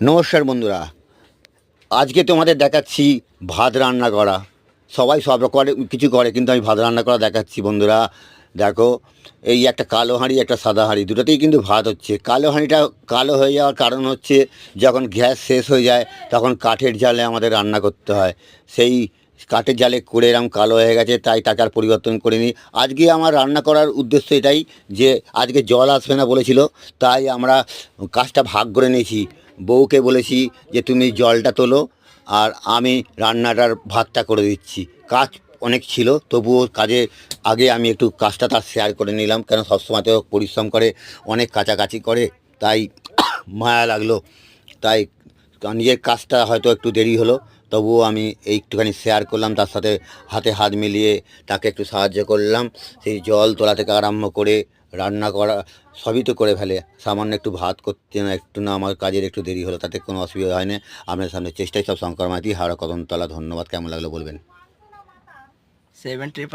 নমস্কার বন্ধুরা, আজকে তোমাদের দেখাচ্ছি ভাত রান্না করা। সবাই সব করে কিছু করে, কিন্তু আমি ভাত রান্না করা দেখাচ্ছি বন্ধুরা। দেখো, এই একটা কালো হাঁড়ি, একটা সাদা হাঁড়ি, দুটোতেই কিন্তু ভাত হচ্ছে। কালো হাঁড়িটা কালো হয়ে যাওয়ার কারণ হচ্ছে যখন গ্যাস শেষ হয়ে যায় তখন কাঠের জালে আমাদের রান্না করতে হয়। সেই কাঠের জালে করে এরকম কালো হয়ে গেছে, তাই তাকে আর পরিবর্তন করিনি। আজকে আমার রান্না করার উদ্দেশ্য এটাই যে আজকে জল আসবে না বলেছিল, তাই আমরা কাজটা ভাগ করে নিয়েছি। বউকে বলেছি যে তুমি জলটা তোলো আর আমি রান্নাটার ভাতটা করে দিচ্ছি। কাজ অনেক ছিল, তবুও কাজে আগে আমি একটু কাজটা তার শেয়ার করে নিলাম, কেন সবসময় তো পরিশ্রম করে, অনেক কাছাকাছি করে, তাই মায়া লাগলো। তাই নিজের কাজটা হয়তো একটু দেরি হলো, তবুও আমি একটুখানি শেয়ার করলাম তার সাথে, হাতে হাত মিলিয়ে তাকে একটু সাহায্য করলাম। সেই জল তোলা থেকে আরম্ভ করে রান্না করা সবই তো করে ফেলে, সামান্য একটু ভাত করতে না একটু না আমার কাজের একটু দেরি হলো, তাতে কোনো অসুবিধা হয় না। আপনার সামনে চেষ্টাই সব শঙ্কর মাইতি, হাওড়া কদমতলা। ধন্যবাদ। কেমন লাগলো বলবেন। 7 ট্রিপল